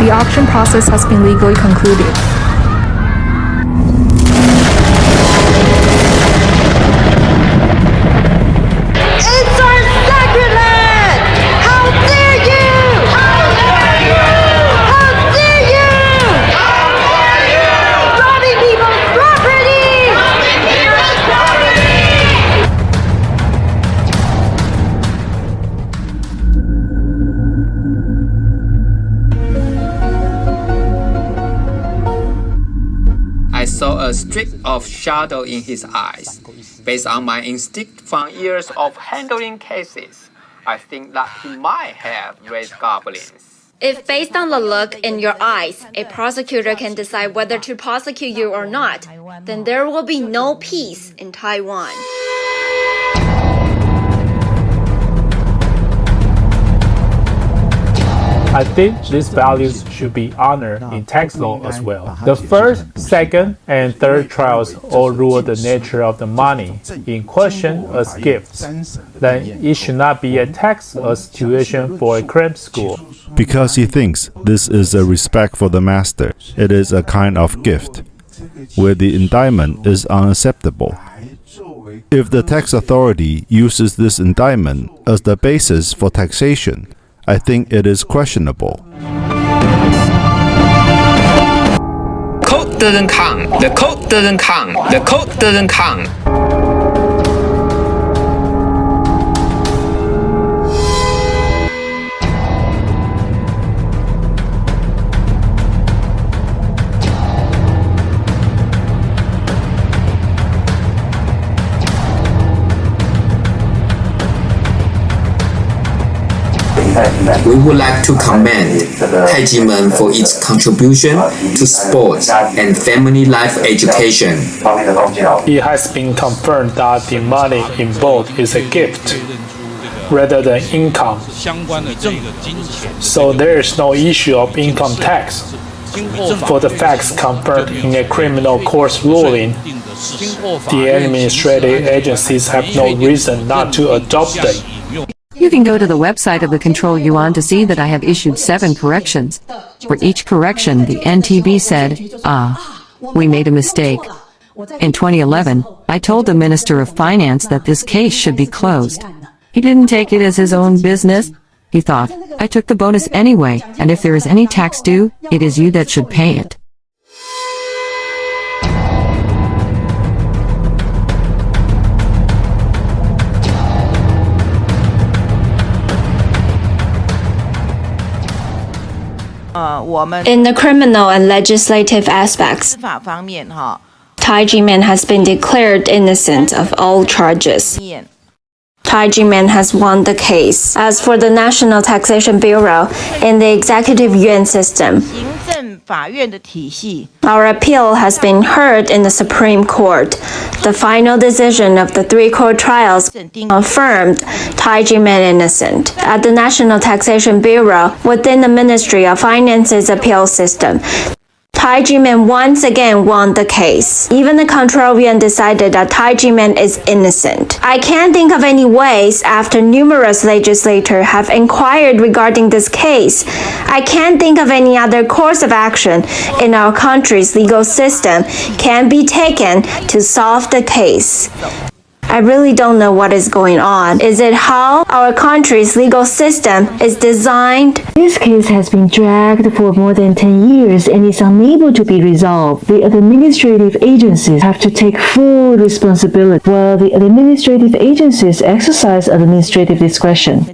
The auction process has been legally concluded. It's our sacred land! How dare you! How dare you! How dare you! How dare you! Robbing people's property! Robbing people's property! I saw a streak of shadow in his eyes. Based on my instinct from years of handling cases, I think that he might have raised goblins. If based on the look in your eyes, a prosecutor can decide whether to prosecute you or not, then there will be no peace in Taiwan. I think these values should be honored in tax law as well. The first, second, and third trials all rule the nature of the money in question as gifts. Then it should not be a tax situation for a cram school. Because he thinks this is a respect for the master. It is a kind of gift, where the indictment is unacceptable. If the tax authority uses this indictment as the basis for taxation, I think it is questionable. Code doesn't count. The code doesn't count. The code doesn't count. We would like to commend Tai Ji Men for its contribution to sports and family life education. It has been confirmed that the money involved is a gift rather than income. So there is no issue of income tax. For the facts confirmed in a criminal court's ruling, the administrative agencies have no reason not to adopt them. You can go to the website of the Control Yuan to see that I have issued 7 corrections. For each correction, the NTB said, we made a mistake. In 2011, I told the Minister of Finance that this case should be closed. He didn't take it as his own business. He thought, I took the bonus anyway, and if there is any tax due, it is you that should pay it. In the criminal and legislative aspects, Tai Ji Men has been declared innocent of all charges. Tai Ji Men has won the case. As for the National Taxation Bureau in the executive yuan system, our appeal has been heard in the Supreme Court. The final decision of the 3 court trials confirmed Tai Ji Men innocent. At the National Taxation Bureau, within the Ministry of Finance's appeal system, Tai Ji Men once again won the case. Even the control yuan decided that Tai Ji Men is innocent. I can't think of any ways after numerous legislators have inquired regarding this case. I can't think of any other course of action in our country's legal system can be taken to solve the case. I really don't know what is going on. Is it how our country's legal system is designed? This case has been dragged for more than 10 years and is unable to be resolved. The administrative agencies have to take full responsibility, while the administrative agencies exercise administrative discretion.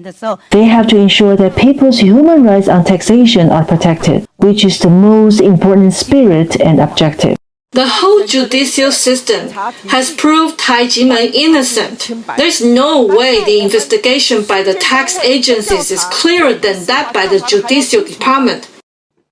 They have to ensure that people's human rights on taxation are protected, which is the most important spirit and objective. The whole judicial system has proved Tai Ji Men innocent. There's no way the investigation by the tax agencies is clearer than that by the judicial department.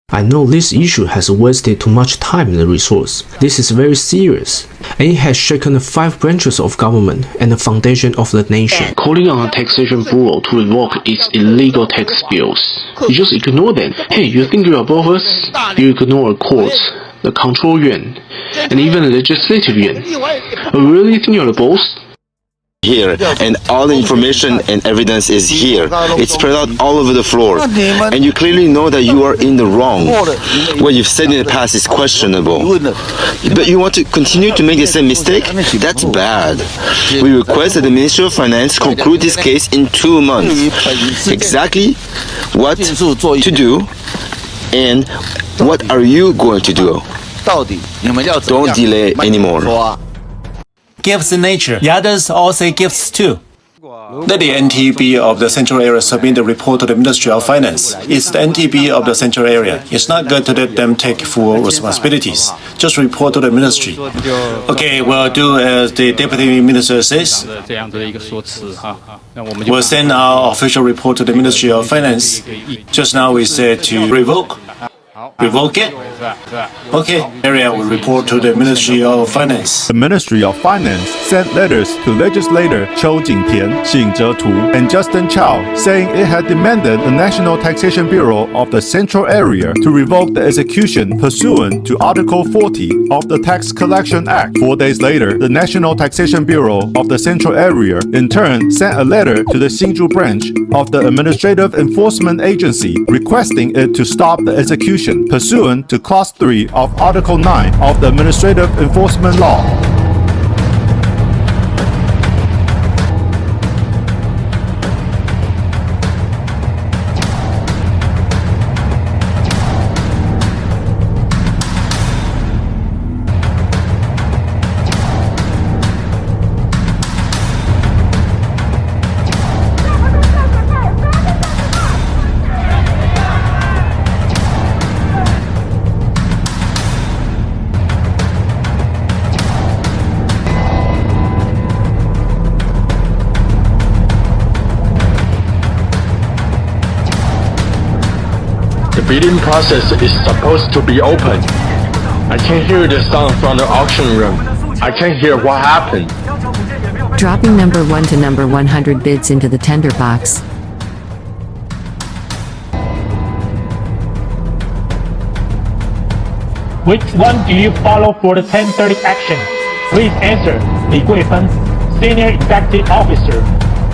I know this issue has wasted too much time and resource. This is very serious, and it has shaken the 5 branches of government and the foundation of the nation. Calling on the Taxation Bureau to revoke its illegal tax bills. You just ignore them. Hey, you think you're above us? You ignore courts, the control yuan, and even the legislative yuan. You really think you're the boss? here, and all the information and evidence is here. It's spread out all over the floor, and you clearly know that you are in the wrong. What you've said in the past is questionable, but you want to continue to make the same mistake? That's bad. We request that the Ministry of Finance conclude this case in 2 months. Exactly what to do, and what are you going to do? Don't delay anymore. Gifts in nature. The others all say gifts too. Let the NTB of the Central Area submit the report to the Ministry of Finance. It's the NTB of the Central Area. It's not good to let them take full responsibilities. Just report to the Ministry. Okay, we'll do as the Deputy Minister says. We'll send our official report to the Ministry of Finance. Just now we said to revoke. Revoke it? Okay, area will report to the Ministry of Finance. The Ministry of Finance sent letters to legislator Chou Jingtian, Xing Zhetu, and Justin Chow, saying it had demanded the National Taxation Bureau of the Central Area to revoke the execution pursuant to Article 40 of the Tax Collection Act. 4 days later, the National Taxation Bureau of the Central Area in turn sent a letter to the Hsinchu branch of the Administrative Enforcement Agency requesting it to stop the execution pursuant to Clause 3 of Article 9 of the Administrative Enforcement Law. The bidding process is supposed to be open. I can hear the sound from the auction room. I can hear what happened. Dropping number 1 to number 100 bids into the tender box. Which one do you follow for the 1030 action? Please answer. Li Guifeng, Senior Executive Officer.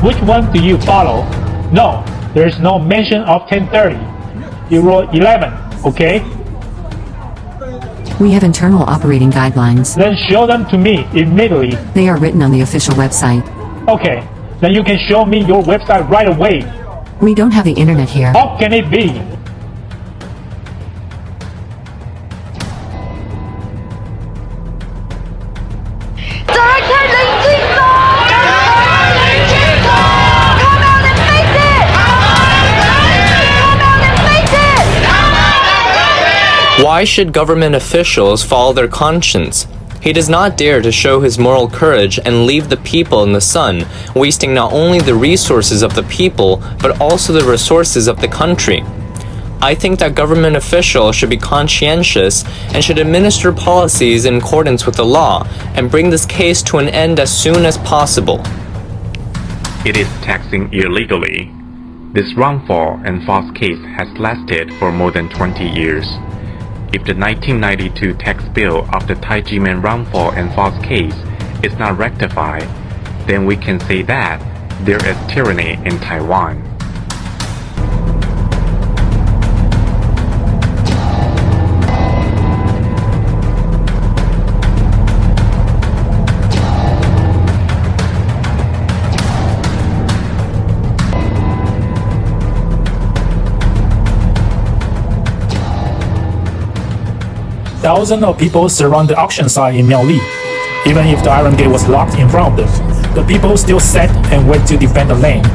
Which one do you follow? No, there is no mention of 1030. You wrote 11, okay? We have internal operating guidelines. Then show them to me immediately. They are written on the official website. Okay, then you can show me your website right away. We don't have the internet here. How can it be? Why should government officials follow their conscience? He does not dare to show his moral courage and leave the people in the sun, wasting not only the resources of the people, but also the resources of the country. I think that government officials should be conscientious and should administer policies in accordance with the law and bring this case to an end as soon as possible. It is taxing illegally. This wrongful and false case has lasted for more than 20 years. If the 1992 tax bill of the Tai Ji Men wrongful and false case is not rectified, then we can say that there is tyranny in Taiwan. Thousands of people surround the auction site in Miaoli. Even if the iron gate was locked in front of them, the people still sat and wait to defend the land.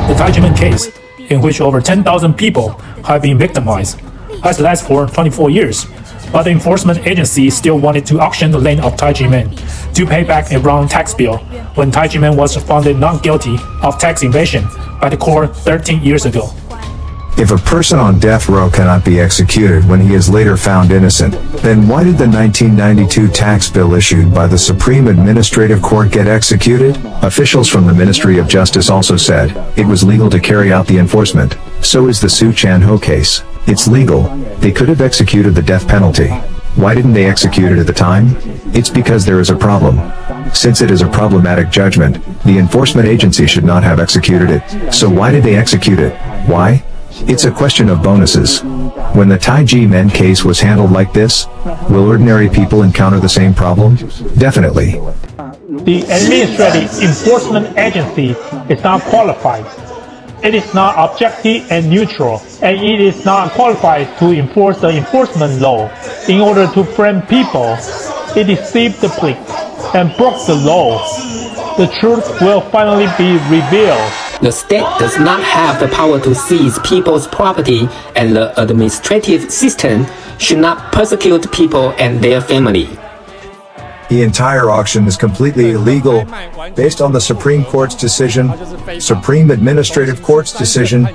The Tai Ji Men case, in which over 10,000 people have been victimized, has lasted for 24 years, but the enforcement agency still wanted to auction the land of Tai Ji Men to pay back a wrong tax bill when Tai Ji Men was found not guilty of tax evasion by the court 13 years ago. If a person on death row cannot be executed when he is later found innocent, then why did the 1992 tax bill issued by the Supreme Administrative Court get executed? Officials from the Ministry of Justice also said it was legal to carry out the enforcement. So is the Su Chan-ho case. It's legal. They could have executed the death penalty. Why didn't they execute it at the time? It's because there is a problem. Since it is a problematic judgment, the enforcement agency should not have executed it. So why did they execute it? Why? It's a question of bonuses. When the Tai Ji Men case was handled like this, will ordinary people encounter the same problem? Definitely. The administrative enforcement agency is not qualified. It is not objective and neutral, and it is not qualified to enforce the enforcement law. In order to frame people, it deceived the public and broke the law. The truth will finally be revealed. The state does not have the power to seize people's property, and the administrative system should not persecute people and their family. The entire auction is completely illegal, based on the Supreme Court's decision, Supreme Administrative Court's decision,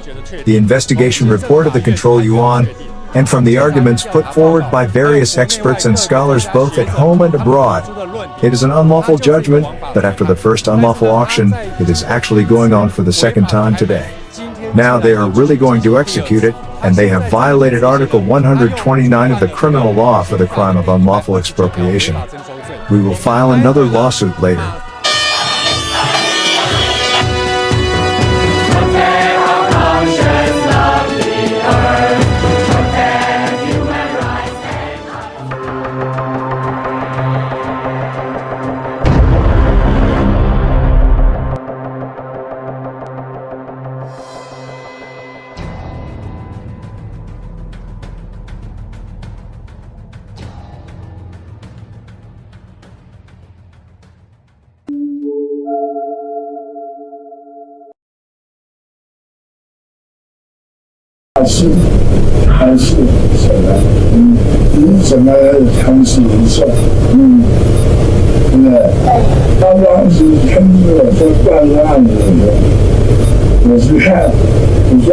the investigation report of the Control Yuan, and from the arguments put forward by various experts and scholars both at home and abroad. It is an unlawful judgment, but after the first unlawful auction, it is actually going on for the second time today. Now they are really going to execute it, and they have violated Article 129 of the criminal law for the crime of unlawful expropriation. We will file another lawsuit later.还是什么？你怎么看是一错？对不对？他当时通知我说办这案子的时候，我是看，我说，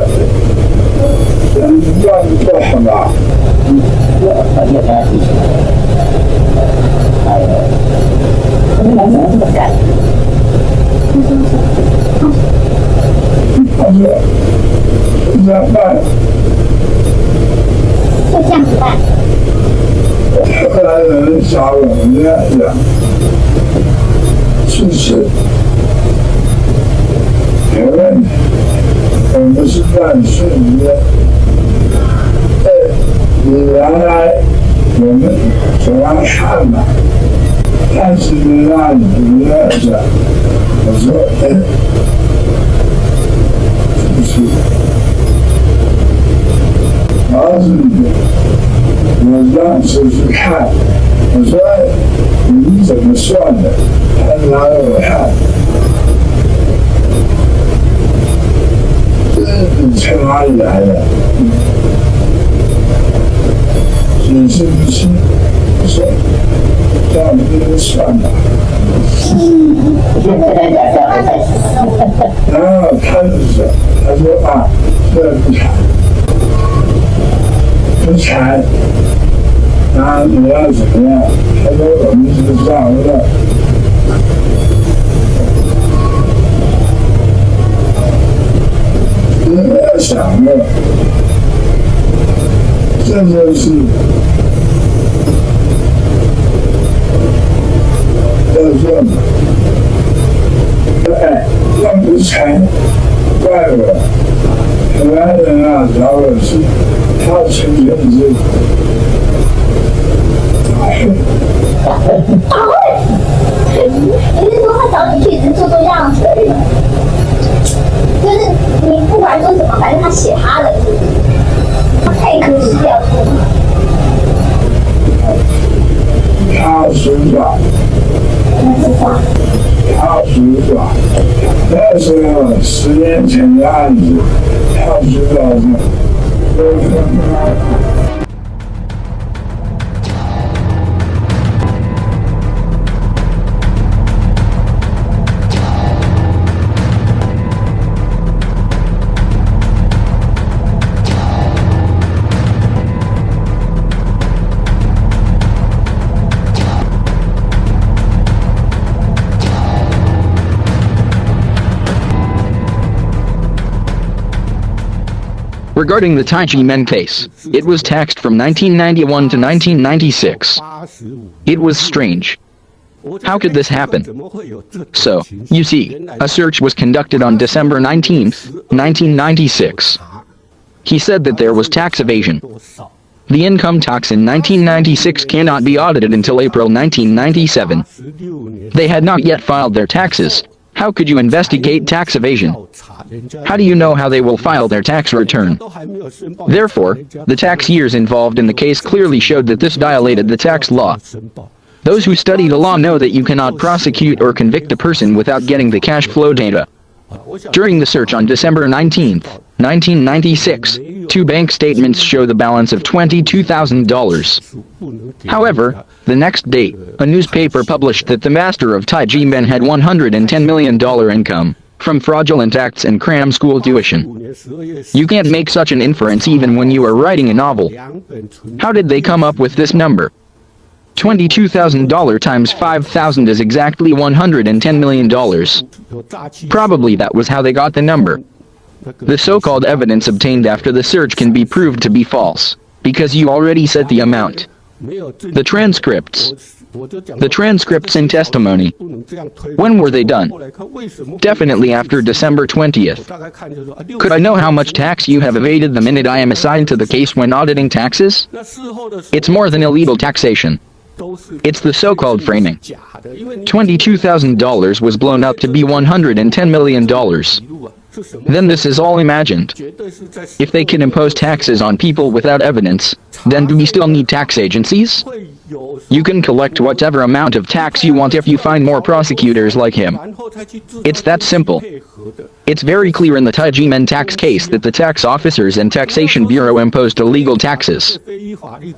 这样子不好吧？而且他是什么？我们男生这么干？他说。这样办，就这样子办。后来有人找我们这样讲，其实没问题，我们是办事的。你原来我们总要看嘛，但是呢，让你不要讲，我说就是。儿子，我当时去看，我说你怎么算的？他拿给我看，你从哪里来的？解释不清，我说这样不能算吧。然后他就说，他说啊，这不谈。不才，那你要怎么样？他说我们是这样的，你不要想了，这就是要做的。哎，要不才怪我，台湾人啊，找我是。他承认是他会，你是说他找你去只做这样子而已？就是你不管说什么，反正他写他的，他配合是要做。他说话，他说话，那时候10年前的案子，他知道的。Regarding the Tai Ji Men case, it was taxed from 1991 to 1996. It was strange. How could this happen? So, you see, a search was conducted on December 19, 1996. He said that there was tax evasion. The income tax in 1996 cannot be audited until April 1997. They had not yet filed their taxes. How could you investigate tax evasion? How do you know how they will file their tax return? Therefore, the tax years involved in the case clearly showed that this violated the tax law. Those who study the law know that you cannot prosecute or convict a person without getting the cash flow data. During the search on December 19, 1996, 2 bank statements show the balance of $22,000. However, the next day, a newspaper published that the master of Tai Ji Men had $110 million income from fraudulent acts and cram school tuition. You can't make such an inference even when you are writing a novel. How did they come up with this number? $22,000 times 5,000 is exactly $110 million. Probably that was how they got the number. The so-called evidence obtained after the search can be proved to be false, because you already said the amount. The transcripts and testimony. When were they done? Definitely after December 20th. Could I know how much tax you have evaded the minute I am assigned to the case when auditing taxes? It's more than illegal taxation. It's the so-called framing. $22,000 was blown up to be $110 million. Then this is all imagined. If they can impose taxes on people without evidence, then do we still need tax agencies? You can collect whatever amount of tax you want if you find more prosecutors like him. It's that simple. It's very clear in the Tai Ji Men tax case that the tax officers and Taxation Bureau imposed illegal taxes.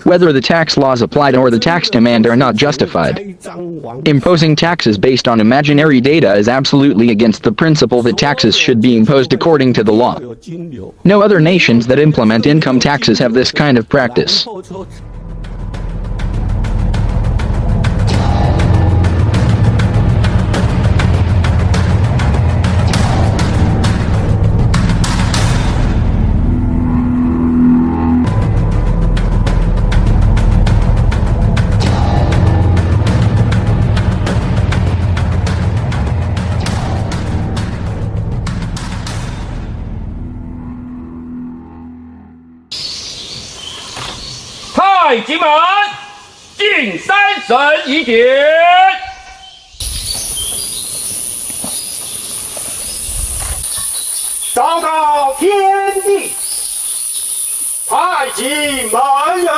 Whether the tax laws applied or the tax demand are not justified. Imposing taxes based on imaginary data is absolutely against the principle that taxes should be imposed according to the law. No other nations that implement income taxes have this kind of practice. Tai Ji Men进3审疑点。昭告天地，太极门人。